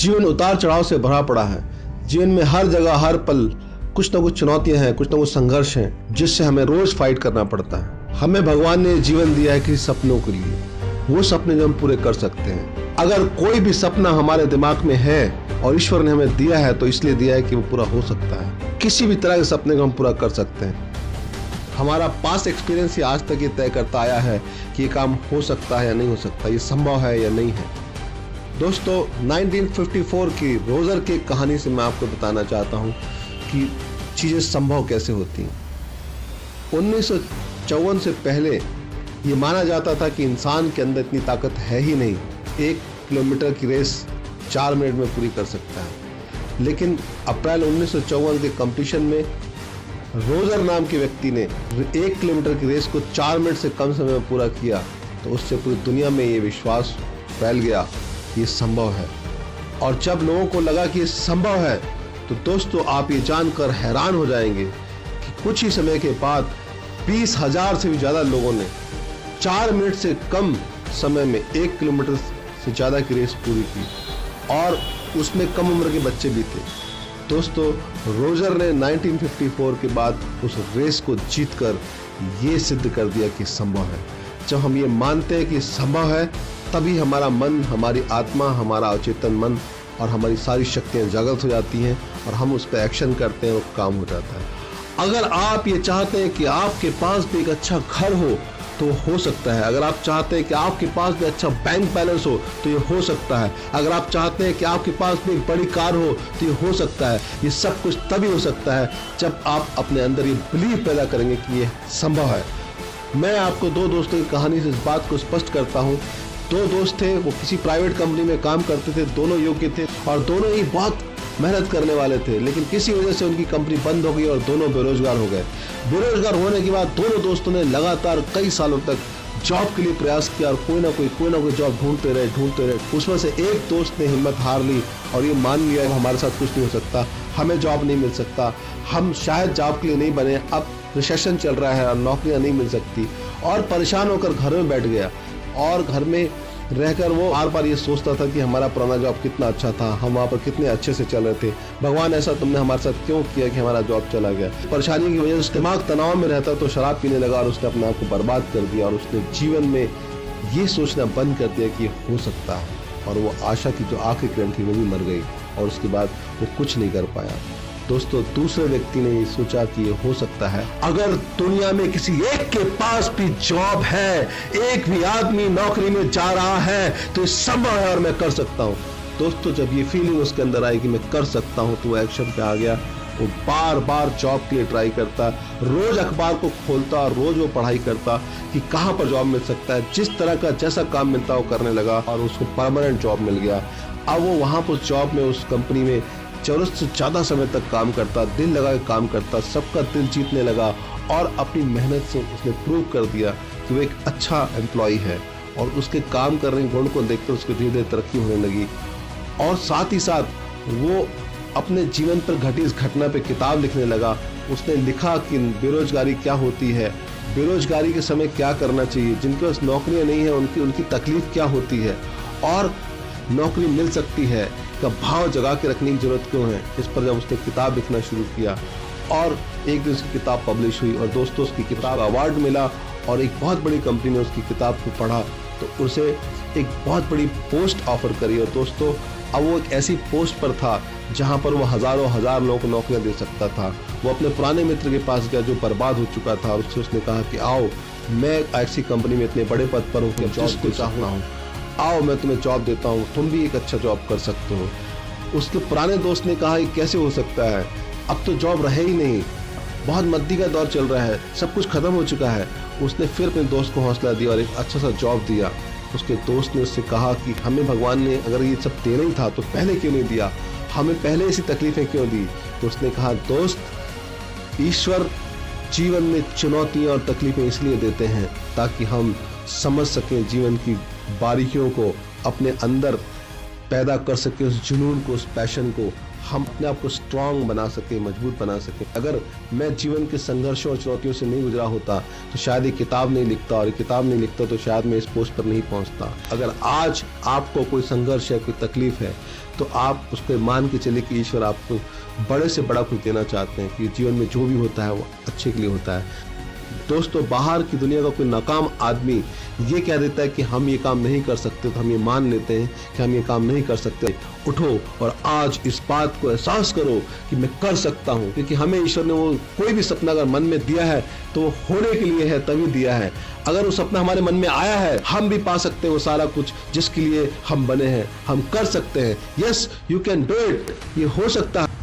जीवन उतार चढ़ाव से भरा पड़ा है। जीवन में हर जगह हर पल कुछ ना कुछ चुनौतियां हैं, कुछ ना कुछ संघर्ष हैं, जिससे हमें रोज फाइट करना पड़ता है। हमें भगवान ने जीवन दिया है किसी सपनों के लिए, वो सपने जो हम पूरे कर सकते हैं। अगर कोई भी सपना हमारे दिमाग में है और ईश्वर ने हमें दिया है तो इसलिए दिया है कि वो पूरा हो सकता है। किसी भी तरह के सपने को हम पूरा कर सकते हैं। हमारा पास्ट एक्सपीरियंस ही आज तक ये तय करता आया है कि ये काम हो सकता है या नहीं हो सकता, ये संभव है या नहीं है। दोस्तों, 1954 की रोजर की कहानी से मैं आपको बताना चाहता हूँ कि चीज़ें संभव कैसे होती हैं। 1954 से पहले ये माना जाता था कि इंसान के अंदर इतनी ताकत है ही नहीं, 1 किलोमीटर की रेस 4 मिनट में पूरी कर सकता है। लेकिन अप्रैल 1954 के कंपटीशन में रोजर नाम के व्यक्ति ने 1 किलोमीटर की रेस को 4 मिनट से कम समय में पूरा किया, तो उससे पूरी दुनिया में ये विश्वास फैल गया कि ये संभव है। और जब लोगों को लगा कि ये संभव है, तो दोस्तों आप ये जानकर हैरान हो जाएंगे कि कुछ ही समय के बाद 20,000 से भी ज़्यादा लोगों ने 4 मिनट से कम समय में 1 किलोमीटर से ज़्यादा की रेस पूरी की, और उसमें कम उम्र के बच्चे भी थे। दोस्तों, रोजर ने 1954 के बाद उस रेस को जीतकर ये सिद्ध कर दिया कि संभव है। जब हम ये मानते हैं कि संभव है, तभी हमारा मन, हमारी आत्मा, हमारा अचेतन मन और हमारी सारी शक्तियाँ जागृत हो जाती हैं और हम उस पर एक्शन करते हैं और काम हो जाता है। अगर आप ये चाहते हैं कि आपके पास भी एक अच्छा घर हो तो हो सकता है। अगर आप चाहते हैं कि आपके पास भी अच्छा बैंक बैलेंस हो तो ये हो सकता है। अगर आप चाहते हैं कि आपके पास भी एक बड़ी कार हो तो ये हो सकता है। ये सब कुछ तभी हो सकता है जब आप अपने अंदर ये बिलीव पैदा करेंगे कि ये संभव है। मैं आपको 2 दोस्तों की कहानी से इस बात को स्पष्ट करता हूँ। 2 दोस्त थे, वो किसी प्राइवेट कंपनी में काम करते थे, दोनों योग्य थे और दोनों ही बहुत मेहनत करने वाले थे, लेकिन किसी वजह से उनकी कंपनी बंद हो गई और दोनों बेरोजगार हो गए। बेरोजगार होने के बाद दोनों दोस्तों ने लगातार कई सालों तक जॉब के लिए प्रयास किया और कोई ना कोई जॉब ढूंढते रहे। उसमें से एक दोस्त ने हिम्मत हार ली और ये मान लिया कि हमारे साथ कुछ नहीं हो सकता, हमें जॉब नहीं मिल सकता, हम शायद जॉब के लिए नहीं बने, अब रिसेशन चल रहा है और नौकरियां नहीं मिल सकती, और परेशान होकर घर में बैठ गया। और घर में रहकर वो बार बार ये सोचता था कि हमारा पुराना जॉब कितना अच्छा था, हम वहाँ पर कितने अच्छे से चल रहे थे, भगवान ऐसा तुमने हमारे साथ क्यों किया कि हमारा जॉब चला गया। परेशानी की वजह से दिमाग तनाव में रहता तो शराब पीने लगा और उसने अपने आप को बर्बाद कर दिया और उसने जीवन में ये सोचना बंद कर दिया कि हो सकता है, और वो आशा की जो आखिरी किरण थी वो भी मर गई और उसके बाद वो कुछ नहीं कर पाया। दोस्तों, दूसरे व्यक्ति ने ये सोचा कि ये हो सकता है, अगर दुनिया में किसी एक के पास भी जॉब है, एक भी आदमी नौकरी में जा रहा है, तो ये संभव है और मैं कर सकता हूँ। दोस्तों, जब ये फीलिंग उसके अंदर आई कि मैं कर सकता हूँ, तो वो एक्शन पे आ गया। वो बार बार जॉब के लिए ट्राई करता, रोज अखबार को खोलता और रोज वो पढ़ाई करता कि कहाँ पर जॉब मिल सकता है। जिस तरह का जैसा काम मिलता वो करने लगा और उसको परमानेंट जॉब मिल गया। अब वो वहाँ पर जॉब में उस कंपनी में जरूरत से ज़्यादा समय तक काम करता, दिल लगा के काम करता, सबका दिल जीतने लगा और अपनी मेहनत से उसने प्रूव कर दिया कि वो एक अच्छा एम्प्लॉय है। और उसके काम करने के गुण को देखकर उसकी धीरे धीरे तरक्की होने लगी। और साथ ही साथ वो अपने जीवन पर घटी इस घटना पे किताब लिखने लगा। उसने लिखा कि बेरोजगारी क्या होती है, बेरोजगारी के समय क्या करना चाहिए, जिनके पास नौकरियाँ नहीं है उनकी तकलीफ क्या होती है, और नौकरी मिल सकती है का भाव जगा के रखने की जरूरत क्यों है। इस पर जब उसने किताब लिखना शुरू किया और एक दिन उसकी किताब पब्लिश हुई और दोस्तों उसकी किताब अवार्ड मिला और एक बहुत बड़ी कंपनी ने उसकी किताब को पढ़ा तो उसे एक बहुत बड़ी पोस्ट ऑफर करी। और दोस्तों, अब वो एक ऐसी पोस्ट पर था जहां पर वो हजार लोगों को नौकरियां दे सकता था। वो अपने पुराने मित्र के पास गया जो बर्बाद हो चुका था और उससे उसने कहा कि आओ, मैं ऐसी कंपनी में इतने बड़े पद पर हूँ, जॉब को चाहता हूँ, आओ मैं तुम्हें जॉब देता हूँ, तुम भी एक अच्छा जॉब कर सकते हो। उसके पुराने दोस्त ने कहा ये कैसे हो सकता है, अब तो जॉब रहे ही नहीं, बहुत मद्दी का दौर चल रहा है, सब कुछ खत्म हो चुका है। उसने फिर अपने दोस्त को हौसला दिया और एक अच्छा सा जॉब दिया। उसके दोस्त ने उससे कहा कि हमें भगवान ने अगर ये सब देना ही था तो पहले क्यों नहीं दिया, हमें पहले ऐसी तकलीफें क्यों दी। तो उसने कहा, दोस्त, ईश्वर जीवन में चुनौतियाँ और तकलीफें इसलिए देते हैं ताकि हम समझ सकें जीवन की बारीकियों को, अपने अंदर पैदा कर सके उस जुनून को, उस पैशन को, हम अपने आप को स्ट्रांग बना सके, मजबूत बना सके। अगर मैं जीवन के संघर्षों और चुनौतियों से नहीं गुजरा होता तो शायद ये किताब नहीं लिखता, और ये किताब नहीं लिखता तो शायद मैं इस पोस्ट पर नहीं पहुंचता। अगर आज आपको कोई संघर्ष या कोई तकलीफ है तो आप उसको मान के चले कि ईश्वर आपको बड़े से बड़ा कुछ देना चाहते हैं, कि जीवन में जो भी होता है वो अच्छे के लिए होता है। दोस्तों, बाहर की दुनिया का कोई नाकाम आदमी ये कह देता है कि हम ये काम नहीं कर सकते, तो हम ये मान लेते हैं कि हम ये काम नहीं कर सकते। उठो और आज इस बात को एहसास करो कि मैं कर सकता हूँ, क्योंकि हमें ईश्वर ने वो कोई भी सपना अगर मन में दिया है तो वो होने के लिए है, तभी दिया है। अगर वो सपना हमारे मन में आया है, हम भी पा सकते हैं वो सारा कुछ जिसके लिए हम बने हैं। हम कर सकते हैं। Yes, you can do it. ये हो सकता है।